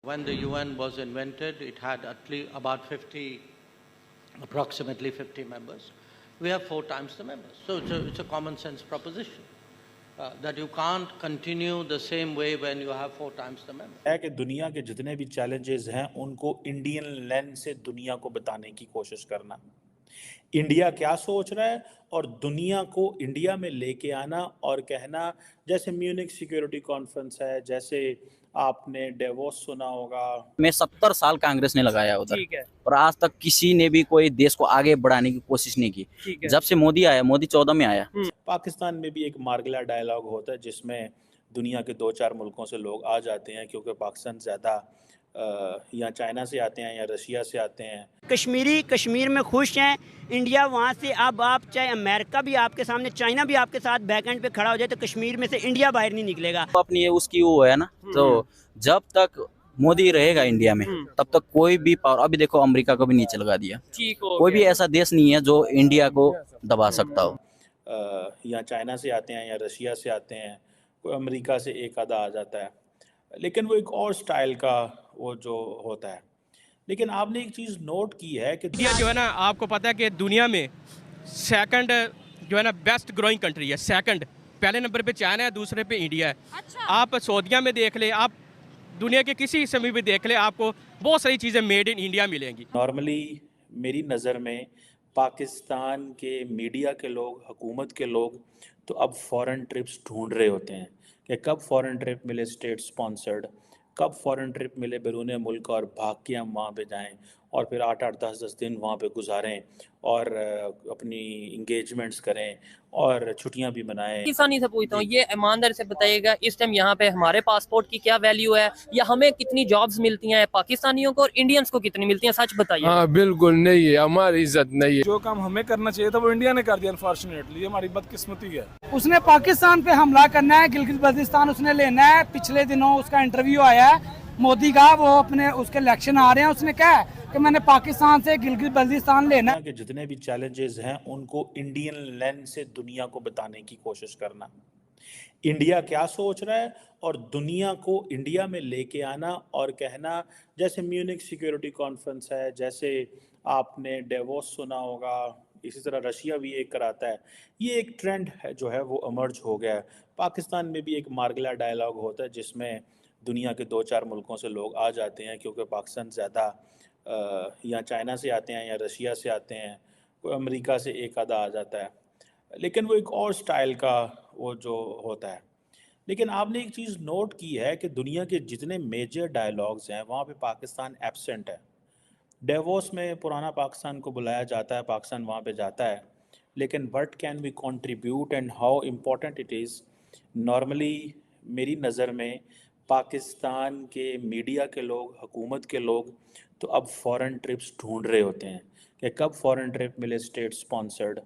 When the UN was invented, it had at least about 50, approximately 50 members. We have 4 times the members. So it's a common sense proposition that you can't continue the same way when you have 4 times the members. है कि दुनिया के जितने भी challenges हैं उनको Indian lens से दुनिया को बताने की कोशिश करना, इंडिया क्या सोच रहा है और दुनिया को इंडिया में लेके आना और कहना, जैसे म्यूनिक सिक्योरिटी कॉन्फ्रेंस है, जैसे आपने डेवोस सुना होगा। में 70 साल कांग्रेस ने लगाया उधर, ठीक है। और आज तक किसी ने भी कोई देश को आगे बढ़ाने की कोशिश नहीं की। ठीक है। जब से मोदी आया, मोदी 14 में आया। पाकिस्तान में भी एक मार्गला डायलॉग होता है जिसमें दुनिया के 2-4 मुल्कों से लोग आ जाते हैं, क्योंकि पाकिस्तान ज़्यादा या चाइना से आते हैं या रशिया से आते हैं। कश्मीरी कश्मीर में खुश हैं, इंडिया वहाँ से, अब आप चाहे अमेरिका भी आपके सामने, चाइना भी आपके साथ बैकएंड पे खड़ा हो जाए तो कश्मीर में से इंडिया बाहर नहीं निकलेगा। तो अपनी ये उसकी वो है ना, तो जब तक मोदी रहेगा इंडिया में तब तक कोई भी पावर, अभी देखो अमेरिका को भी नीचे लगा दिया। ठीक हो कोई भी ऐसा देश नहीं है जो इंडिया को दबा सकता हो। या चाइना से आते हैं या रशिया से आते हैं, कोई अमेरिका से एक आधा आ जाता है, लेकिन वो एक और स्टाइल का वो जो होता है। लेकिन आपने एक चीज़ नोट की है कि इंडिया जो है ना, आपको पता है कि दुनिया में सेकंड जो है ना बेस्ट ग्रोइंग कंट्री है। सेकंड, पहले नंबर पे चाइना है, दूसरे पे इंडिया है। अच्छा। आप सऊदीया में देख ले, आप दुनिया के किसी हिस्से में भी देख ले, आपको बहुत सारी चीज़ें मेड इन इंडिया मिलेंगी। नॉर्मली मेरी नज़र में पाकिस्तान के मीडिया के लोग, हुकूमत के लोग तो अब फॉरेन ट्रिप्स ढूंढ रहे होते हैं कि कब फॉरेन ट्रिप मिले स्टेट स्पॉन्सर्ड, कब फॉरेन ट्रिप मिले बैरून मुल्क और भाग के हम वहाँ पे जाएं और फिर 8-8, 10-10 दिन वहाँ पे गुजारें और अपनी इंगेजमेंट्स करें और छुट्टियाँ भी मनाएं। किसानी से पूछता हूँ, ये ईमानदारी से बताइएगा, इस टाइम यहाँ पे हमारे पासपोर्ट की क्या वैल्यू है, या हमें कितनी जॉब्स मिलती हैं पाकिस्तानियों को और इंडियंस को कितनी मिलती हैं, सच बताइए। हाँ बिल्कुल नहीं है, हमारी इज्जत नहीं है। जो काम हमें करना चाहिए था वो इंडिया ने कर दिया, अनफॉर्चुनेटली हमारी बदकिस्मती है। उसने पाकिस्तान पे हमला करना है, गिलगित बल्तिस्तान उसने लेना है। पिछले दिनों उसका इंटरव्यू आया है मोदी का, वो अपने उसके इलेक्शन आ रहे हैं, उसने कहा है कि मैंने पाकिस्तान से गिलगित बल्तिस्तान लेना है। कि जितने भी चैलेंजेस हैं उनको इंडियन लेंस से दुनिया को बताने की कोशिश करना, इंडिया क्या सोच रहा है और दुनिया को इंडिया में लेके आना और कहना, जैसे म्यूनिक सिक्योरिटी कॉन्फ्रेंस है, जैसे आपने डेवोस सुना होगा, इसी तरह रशिया भी एक कराता है। ये एक ट्रेंड है जो है वो इमर्ज हो गया है। पाकिस्तान में भी एक मार्गला डायलॉग होता है जिसमें दुनिया के 2-4 मुल्कों से लोग आ जाते हैं, क्योंकि पाकिस्तान ज़्यादा या चाइना से आते हैं या रशिया से आते हैं, कोई अमेरिका से एक आधा आ जाता है, लेकिन वो एक और स्टाइल का वो जो होता है। लेकिन आपने एक चीज़ नोट की है कि दुनिया के जितने मेजर डायलॉग्स हैं वहाँ पे पाकिस्तान एब्सेंट है। डेवोस में पुराना पाकिस्तान को बुलाया जाता है, पाकिस्तान वहाँ पे जाता है, लेकिन what can we contribute and how important it is. Normally मेरी नज़र में पाकिस्तान के मीडिया के लोग, हुकूमत के लोग तो अब फॉरेन ट्रिप्स ढूंढ रहे होते हैं कि कब फॉरेन ट्रिप मिले स्टेट स्पॉन्सर्ड,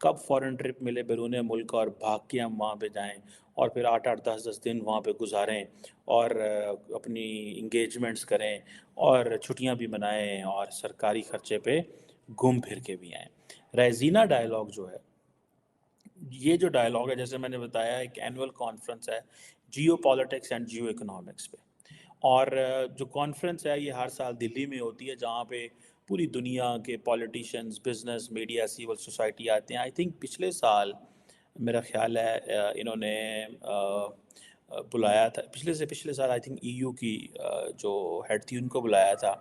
कब फॉरेन ट्रिप मिले बैरून मुल्क और भाग के हम वहाँ पे जाएं और फिर 8-8, 10-10 दिन वहाँ पे गुजारें और अपनी इंगेजमेंट्स करें और छुट्टियाँ भी मनाएं और सरकारी खर्चे पे घूम फिर के भी आएँ। रेजिना डायलॉग जो है, ये जो डायलॉग है, जैसे मैंने बताया, एक एनुअल कॉन्फ्रेंस है जियो पॉलिटिक्स एंड जियो इकोनॉमिक्स पे, और जो कॉन्फ्रेंस है ये हर साल दिल्ली में होती है, जहाँ पे पूरी दुनिया के politicians, business, media, civil society आते हैं। आई थिंक पिछले साल मेरा ख्याल है इन्होंने बुलाया था, पिछले साल आई थिंक EU की जो हेड थी उनको बुलाया था।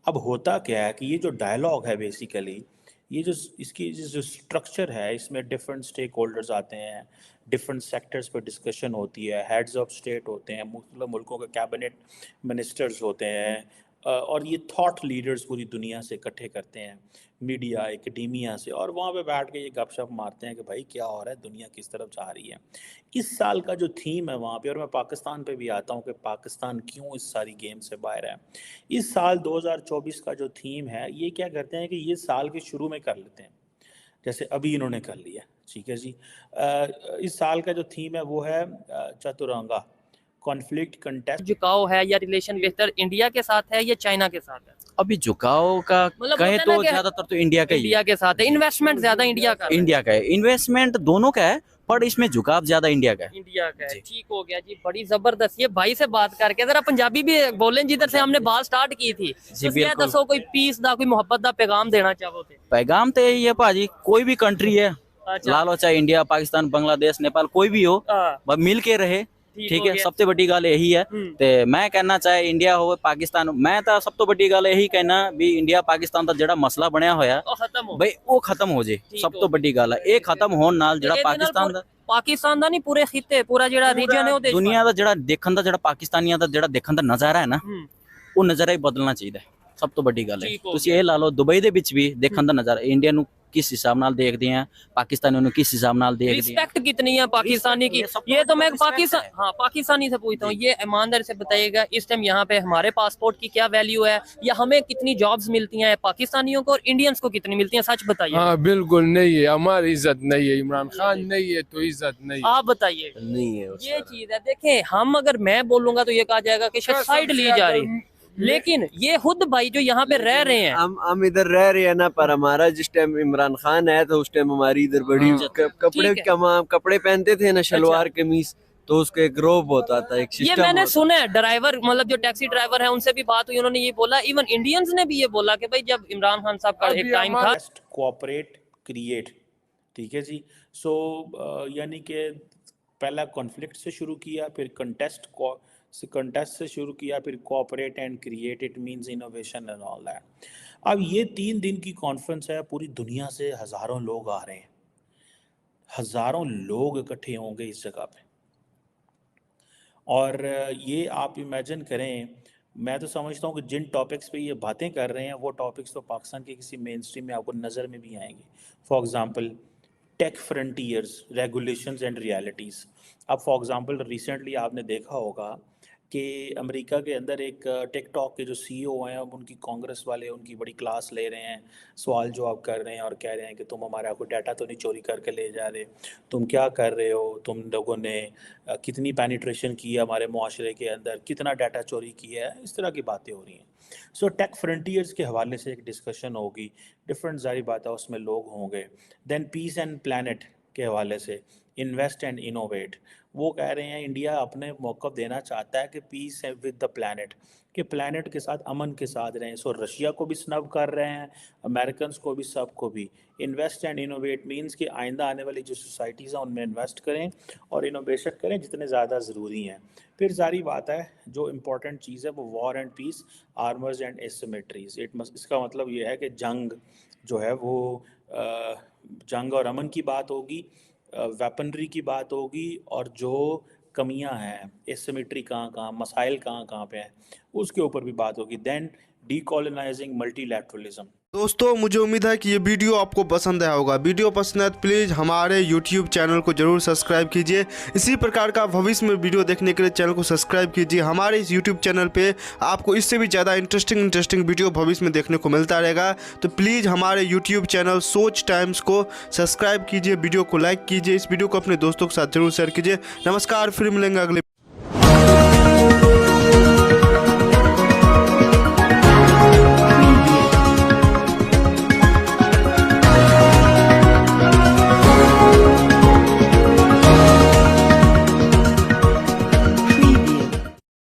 अब होता क्या है कि ये जो डायलॉग है बेसिकली, ये जो इसकी जो स्ट्रक्चर है, इसमें डिफरेंट स्टेक होल्डर्स आते हैं, डिफरेंट सेक्टर्स पर डिस्कशन होती है, हेड्स ऑफ स्टेट होते हैं, मुख्तलिफ मुल्कों के कैबिनेट मिनिस्टर्स होते हैं, और ये थॉट लीडर्स पूरी दुनिया से इकट्ठे करते हैं, मीडिया, एकेडेमिया से, और वहाँ पे बैठ के ये गपशप मारते हैं कि भाई क्या हो रहा है, दुनिया किस तरफ जा रही है। इस साल का जो थीम है वहाँ पे, और मैं पाकिस्तान पे भी आता हूँ कि पाकिस्तान क्यों इस सारी गेम से बाहर है। इस साल 2024 का जो थीम है, ये क्या करते हैं कि ये साल के शुरू में कर लेते हैं, जैसे अभी इन्होंने कर लिया, ठीक है जी। इस साल का जो थीम है वो है चतुरंगा, कॉन्फ्लिक्ट, कंटेस्ट। झुकाव है या रिलेशन बेहतर इंडिया के साथ है या चाइना के साथ है? अभी झुकाव का मतलब कहे होता है तो ना कि ज्यादातर तो इंडिया का ही है। इंडिया के साथ है। इन्वेस्टमेंट ज्यादा इंडिया का है। इंडिया का है, इन्वेस्टमेंट दोनों का है, पर इसमें झुकाव ज्यादा इंडिया का है। इंडिया का है। ठीक हो गया जी, बड़ी जबरदस्त। ये भाई से बात करके जरा पंजाबी भी बोलें जिधर से हमने बात स्टार्ट की थी। तो क्या दसो कोई पीस दा कोई मोहब्बत दा पैगाम देना चाहो थे? पैगाम तो यही है भाजी, कोई भी कंट्री है, ला लो चाहे इंडिया, पाकिस्तान, बांग्लादेश, नेपाल, कोई भी हो, बस मिल के रहे। ठीक है, सबसे बड़ी गल यही है। ते मैं कहना चाहे इंडिया हो पाकिस्तान हो, मैं तो सब तो बड़ी गल यही कहना भी इंडिया पाकिस्तान का जेड़ा मसला बनया होया भाई वो खत्म हो जाए। सब तो बड़ी गल है ये खत्म होने नाल जेड़ा पाकिस्तान दा नहीं पूरे खिते पूरा जेड़ा रीजन है वो दुनिया दा जेड़ा देखन दा जेड़ा पाकिस्तानियां दा जेड़ा देखन दा नजारा है ना, वो नजारा ही बदलना चाहिए। सब तो बड़ी गल है। तुसी ये ला लो दुबई दे विच भी देखन दा नजारा इंडिया नु किस हिसाब नाल देखते हैं, पाकिस्तानी नु किस हिसाब नाल देखते हैं, रिस्पेक्ट कितनी है पाकिस्तानी की। ये तो मैं पाकिस्तानी से पूछता हूँ, ये ईमानदारी से बताइएगा इस टाइम यहाँ पे हमारे पासपोर्ट की क्या वैल्यू है, या हमें कितनी जॉब्स मिलती हैं पाकिस्तानियों को और इंडियंस को कितनी मिलती हैं? सच बताइए। हाँ बिल्कुल नहीं है, हमारी इज्जत नहीं है, इमरान खान नहीं है तो इज्जत नहीं। आप बताइए। नहीं है ये चीज है। देखें हम अगर मैं बोलूंगा तो ये कहा जाएगा कि साइड ली जा रही, लेकिन ये खुद भाई जो यहाँ पे रह रहे हैं, हम इधर रह रहे हैं ना, पर हमारा जिस टाइम इमरान खान आया तो उस टाइम हमारी इधर बड़ी कपड़े पहनते थे ना, शलवार कमीज, तो उसका एक रोब होता था, एक ये मैंने सुना है। ड्राइवर मतलब जो टैक्सी ड्राइवर है उनसे भी बात हुई, उन्होंने ये बोला, इवन इंडियंस ने भी ये बोला कि भाई जब इमरान खान साहब का एक टाइम था कोऑपरेट क्रिएट। ठीक है जी। सो यानी कि पहला कॉन्फ्लिक्ट से शुरू किया, फिर कंटेस्ट से शुरू किया, फिर cooperate and create, it means innovation and all that. अब ये 3 दिन की कॉन्फ्रेंस है, पूरी दुनिया से हज़ारों लोग आ रहे हैं, हज़ारों लोग इकट्ठे होंगे इस जगह पे। और ये आप इमेजिन करें, मैं तो समझता हूँ कि जिन टॉपिक्स पे ये बातें कर रहे हैं वो टॉपिक्स तो पाकिस्तान के किसी मेन स्ट्रीम में आपको नज़र में भी आएंगे। For example tech frontiers, regulations and realities. अब फॉर एग्ज़ाम्पल रिसेंटली आपने देखा होगा कि अमेरिका के अंदर एक टिकटॉक के जो CEO हैं, अब उनकी कांग्रेस वाले उनकी बड़ी क्लास ले रहे हैं, सवाल जवाब कर रहे हैं और कह रहे हैं कि तुम हमारा कोई डाटा तो नहीं चोरी करके ले जा रहे, तुम क्या कर रहे हो, तुम लोगों ने कितनी पेनिट्रेशन की है हमारे मुआशरे के अंदर, कितना डाटा चोरी किया है, इस तरह की बातें हो रही हैं। सो टेक फ्रंटियर्स के हवाले से एक डिस्कशन होगी, डिफरेंट सारी बातें उसमें लोग होंगे। देन पीस एंड प्लानट के हवाले से इन्वेस्ट एंड इनोवेट, वो कह रहे हैं इंडिया अपने मौक़िफ़ देना चाहता है कि पीस है विद द प्लानट, कि प्लानट के साथ अमन के साथ रहें। सो रशिया को भी स्नब कर रहे हैं, अमेरिकन को भी, सबको भी। इन्वेस्ट एंड इनोवेट मींस कि आइंदा आने वाली जो सोसाइटीज़ हैं उनमें इन्वेस्ट करें और इनोवेशन करें जितने ज़्यादा ज़रूरी हैं। फिर सारी बात है जो इम्पोर्टेंट चीज़ है वो war and peace, armours and asymmetries. इसका मतलब ये है कि जंग जो है वो जंग और अमन की बात होगी, वेपनरी की बात होगी, और जो कमियां हैं, एसिमेट्री कहाँ मसाइल कहाँ पे हैं, उसके ऊपर भी बात होगी। Then decolonising multilateralism. दोस्तों मुझे उम्मीद है कि ये वीडियो आपको पसंद आया होगा। वीडियो पसंद है तो प्लीज़ हमारे YouTube चैनल को जरूर सब्सक्राइब कीजिए। इसी प्रकार का भविष्य में वीडियो देखने के लिए चैनल को सब्सक्राइब कीजिए। हमारे इस YouTube चैनल पे आपको इससे भी ज़्यादा इंटरेस्टिंग वीडियो भविष्य में देखने को मिलता रहेगा। तो प्लीज़ हमारे YouTube चैनल सोच टाइम्स को सब्सक्राइब कीजिए, वीडियो को लाइक कीजिए, इस वीडियो को अपने दोस्तों के साथ जरूर शेयर कीजिए। नमस्कार, फिर मिलेंगे अगले